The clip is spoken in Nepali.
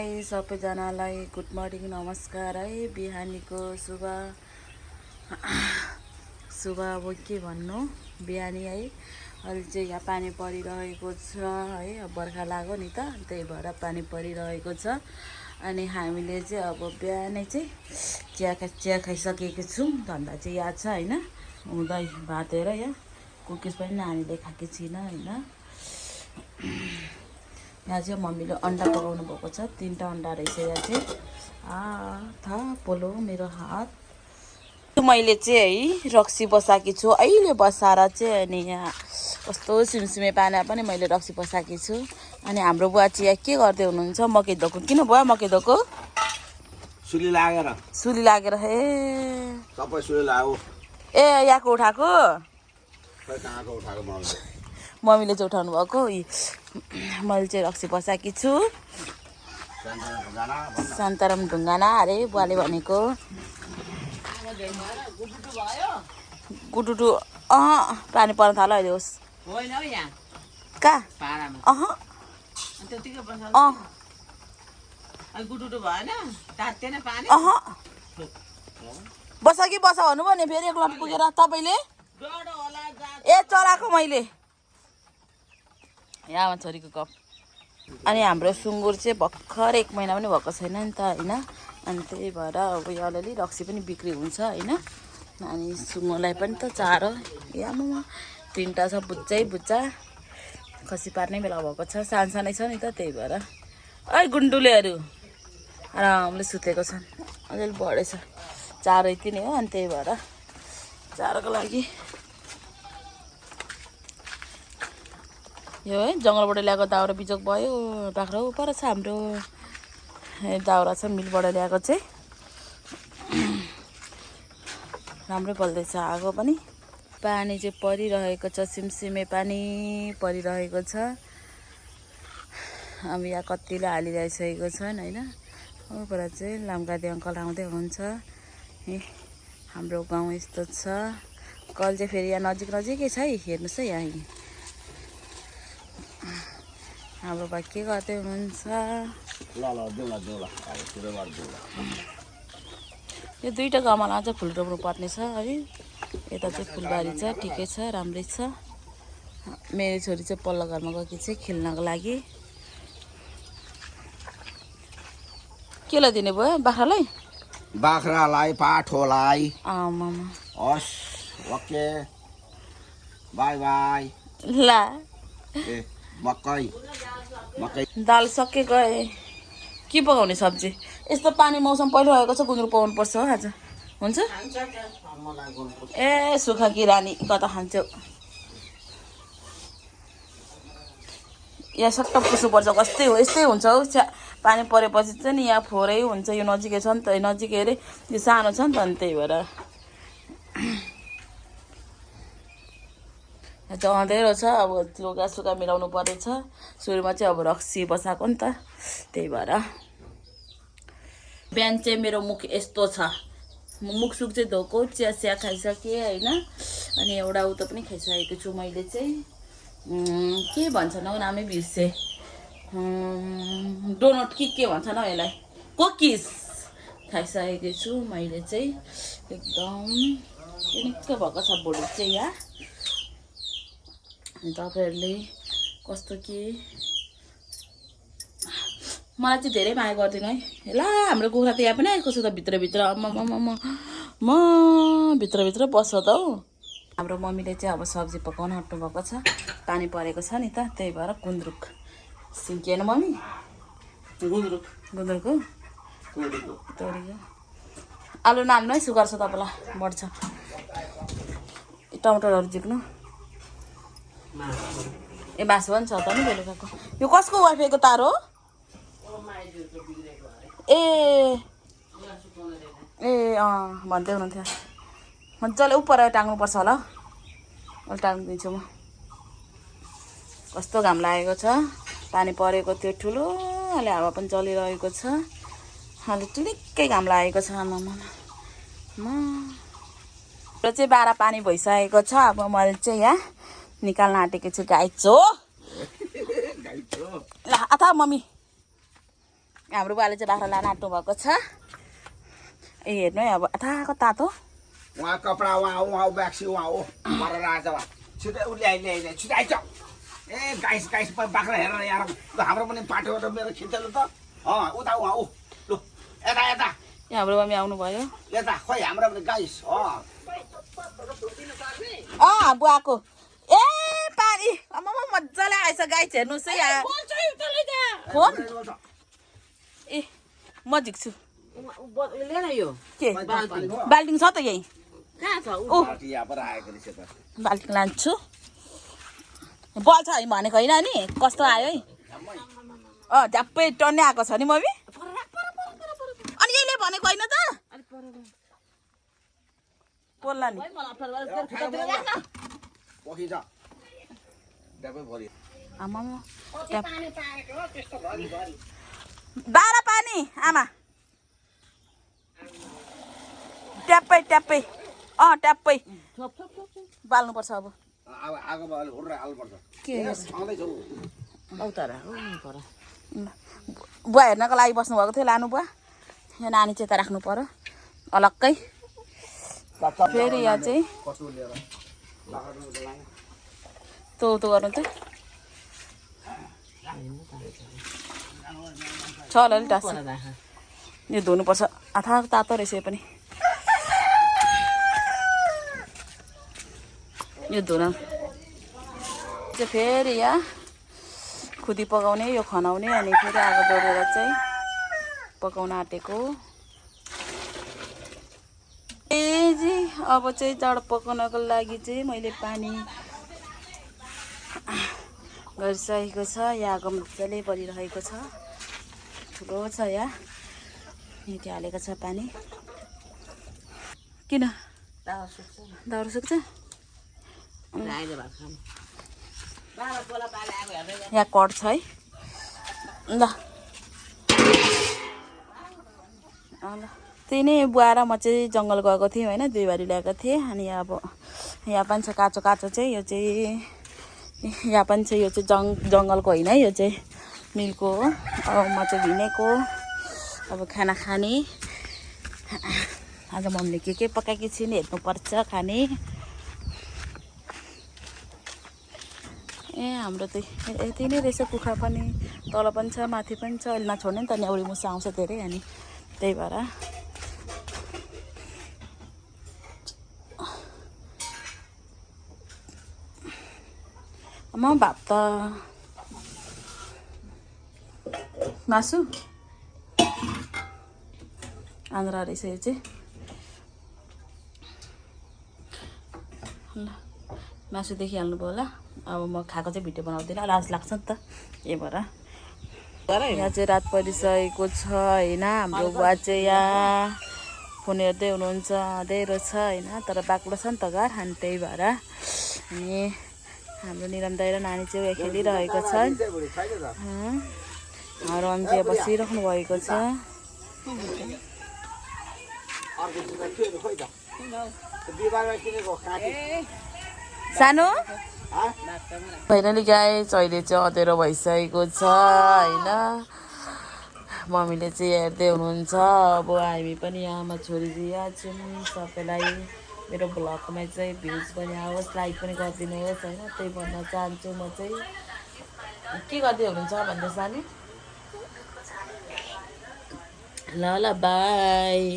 हाई सबैजनालाई गुड मर्निङ नमस्कार है। बिहानीको शुभ अब के भन्नु, बिहानी है। अहिले चाहिँ यहाँ पानी परिरहेको छ है। अब बर्खा लाग्यो नि त, त्यही भएर पानी परिरहेको छ। अनि हामीले चाहिँ अब बिहानै चाहिँ चिया खाइसकेको छौँ। धन्दा चाहिँ याद छ होइन, हुँदै भातेर यहाँ कुकिज पनि नानीले खाएको छैन होइन। यहाँ चाहिँ मम्मीले अन्डा पकाउनु भएको छ, 3टा अन्डा रहेछ यहाँ चाहिँ। था पोलो मेरो हात। मैले चाहिँ है रक्सी बसाएकी छु अहिले बसाएर चाहिँ। अनि यहाँ कस्तो सिमसिमे पाना पनि मैले रक्सी बसाएकी छु। अनि हाम्रो बुवा चाहिँ यहाँ के गर्दै हुनुहुन्छ? मकै धोको। किन बुवा मकै धोको? सुली लागेर हे सबै सुली लाग्यो। ए यहाँको उठाएको खै कहाँको उठाएको मम्मीले चाहिँ उठाउनु भएको। मैले चाहिँ रक्सी बसाएकी छु। शान्ताराम ढुङ्गाना अरे बुवाले भनेको। गुटुटु पानी पर्न थाल्यो अहिले। होस् कहाँ बसा कि बसा भन्नुभयो नि फेरि एक लट पुगेर तपाईँले। ए चलाएको मैले यहाँ छोरीको कप। अनि हाम्रो सुँगुर चाहिँ भर्खर 1 महिना पनि भएको छैन नि त होइन। अनि त्यही भएर अब यो अलिअलि रक्सी पनि बिक्री हुन्छ होइन। अनि सुँगुरलाई पनि त चारो यामा 3टा छ, बुच्चा खसी पार्ने बेला भएको छ। सानसानै छ नि त, त्यही भएर। ऐ गुन्डुलेहरू आरामले सुतेको छन्। अलिअलि बढेछ चारो यति नै हो। अनि त्यही भएर चारोको लागि यो है जङ्गलबाट ल्याएको दाउरा बिजोग भयो। बाख्रा पर छ हाम्रो दाउरा छ, मिलबाट ल्याएको चाहिँ राम्रै बल्दैछ। आगो पनि पानी चाहिँ परिरहेको छ, सिमसिमे पानी परिरहेको छ। अब यहाँ कतिले हालिरहेको छन् होइन। ऊपर चाहिँ लामगादी अङ्कल आउँदै हुन्छ। हाम्रो गाउँ यस्तो छ। कल चाहिँ फेरि यहाँ नजिकै छ है, हेर्नुहोस् है। यहाँ हाम्रो बा के गर्दै हुनुहुन्छ? यो 2टा गमलामा चाहिँ फुल रोप्नु पर्ने छ है। यता चाहिँ फुलबारी छ, ठिकै छ, राम्रै छ। मेरो छोरी चाहिँ पल्लो घरमा गएकी चाहिँ खेल्नको लागि। केलाई दिने भयो? बाख्रालाई पाठोलाई। आमा हस् ओके बाई बाई। ला मकै दाल सके गए। के पकाउने सब्जी? यस्तो पानी मौसम परिरहेको छ, गुन्द्रुक पकाउनु पर्छ हो आज। हुन्छ ए सुखा किरानी कता खान्छौ? यहाँ सट्ट पुस्नुपर्छ। कस्तै हो, यस्तै हुन्छ हौ। पानी परेपछि चाहिँ नि यहाँ फोहोरै हुन्छ। यो नजिकै छ नि त, नजिकै अरे यो सानो छ नि त। अनि त्यही भएर चाहिँ अँधेरो छ। अब लुगासुगा मिलाउनु परेछ। सुरुमा चाहिँ अब रक्सी बसाएको नि त, त्यही भएर। बिहान चाहिँ मेरो मुख यस्तो छ। मुखसुख चाहिँ धोको, चिया खाइसकेँ होइन। अनि एउटा उतो पनि खाइसकेको छु मैले चाहिँ। के भन्छन् हौ, नामै बिर्सेँ। डोनट के भन्छन् हौ यसलाई, कुकिज खाइसकेको छु मैले चाहिँ। एकदम निकै भएको छ बोडी चाहिँ यहाँ। अनि तपाईँहरूले कस्तो के मलाई चाहिँ धेरै माया गरिदिनु है। ला हाम्रो कुखुरा त यहाँ पनि आएको छ त भित्रभित्र। म भित्रभित्र बस्छ त हौ। हाम्रो मम्मीले चाहिँ अब सब्जी पकाउन हट्नु भएको छ। पानी परेको छ नि त, त्यही भएर गुन्द्रुक सिन्किएन मम्मी? गुन्द्रुक हो तोरीको। आलु नाल्नु है, सुगर छ तपाईँलाई, बढ्छ। टमाटरहरू झिक्नु। ए बाँसो पनि छ त नि बेलुकाको। यो कसको वाइफाईको तार हो? ए भन्दै हुनुहुन्थ्यो। मजाले उपर टाङ्नुपर्छ होला। अहिले टाङ्दिन्छु म। कस्तो घाम लागेको छ। पानी परेको थियो ठुलो, अहिले हावा पनि चलिरहेको छ। अहिले टुलिक्कै घाम लागेको छ। र चाहिँ 12 पानी भइसकेको छ। अब मैले चाहिँ यहाँ निकाल्न आँटेको छु। गाई चो ला अथा मम्मी हाम्रो बुवाले चाहिँ बाख्रा लान आँट्नु भएको छ ए हेर्नु है अब तातो तातो वहाँ कपडा वहाँ ब्याक्सी वहाँ हो मरेर आएछ वहाँ छिटै ल्याइ छिटै आइज ए गाइस बाख्रा हेरेर यहाँ हाम्रो पनि पाठो र मेरो खिचेलो त उता वहाँ ऊ लु यता यहाँ हाम्रो मम्मी आउनुभयो यता खोइ हाम्रो पनि गाइस बुवाको ए पानी आम्मामा मजाले आएछ गाइस हेर्नुहोस् है यहाँ फोन ए म झिक्छु के बाल्टिङ छ त यही बाल्टिङ लान्छु बल्छ है भनेको होइन नि कस्तो आयो है झ्याप्पै टन्ने आएको छ नि मम्मी अनि यहीले भनेको होइन त पोल्ला नि आमामा बाह्र पानी आमा ट्याप्पै ट्याप्पै ट्याप्पै बाल्नुपर्छ अब के बुवा हेर्नको लागि बस्नुभएको थियो लानु बुवा यहाँ नानी चाहिँ त राख्नु पर्यो अलग्गै फेरि यहाँ चाहिँ तँ गर्नु त छ होला नि टाँस यो धुनुपर्छ आथा तातो रहेछ यो पनि यो धुन चाहिँ फेरि यहाँ खुदी पकाउने यो खनाउने अनि फेरि आगो जोडेर चाहिँ पकाउन आँटेको जी अब चाहिँ चाड पकाउनको लागि चाहिँ मैले पानी गरिसकेको छ यहाँ आगो मजाले बलिरहेको छ ठुलो छ यहाँ यति हालेको छ पानी किन दाउरा सुक्छ यहाँ कट छ है ल त्यही नै बुवा र म चाहिँ जङ्गल गएको थिएँ होइन 2 बारी ल्याएको थिएँ अनि अब यहाँ पनि छ काँचो काँचो चाहिँ यो चाहिँ यहाँ पनि छ यो चाहिँ जङ्गलको होइन है यो चाहिँ मिलको हो अब म चाहिँ भिनेको अब खाना खाने आज मम्मीले के पकाएकी छिन् हेर्नुपर्छ खाने ए हाम्रो त यति नै रहेछ कुखुरा पनि तल पनि छ माथि पनि छ अहिले नछोड्ने नि त न्याउरी मुसा आउँछ धेरै अनि त्यही भएर म भात त मासु आन्द्रा रहेछ यो चाहिँ ल मासु देखिहाल्नुभयो होला अब म खाएको चाहिँ भिडियो बनाउँदिनँ लाज लाग्छ नि त यही भएर यहाँ चाहिँ रात परिसकेको छ होइन हाम्रो बुवा चाहिँ यहाँ फोन हेर्दै हुनुहुन्छ अँधेरो छ होइन तर बाक्लो छ नि त घर अनि त्यही भएर अनि हाम्रो निरम दाइ र नानी चाहिँ यहाँ खेलिरहेको छ हाम्रो आमा चाहिँ बसिराख्नु भएको छ सानो फाइनली गाइस अहिले चाहिँ अँधेरो भइसकेको छ होइन मम्मीले चाहिँ हेर्दै हुनुहुन्छ अब हामी पनि आमा छोरी यहाँ छौँ सबैलाई मेरो भ्लगमा चाहिँ भ्युज पनि आओस् लाइक पनि गरिदिनु होस् होइन त्यही भन्न चाहन्छु म चाहिँ के गर्दै हुनुहुन्छ भन्दा सानो ल बाई।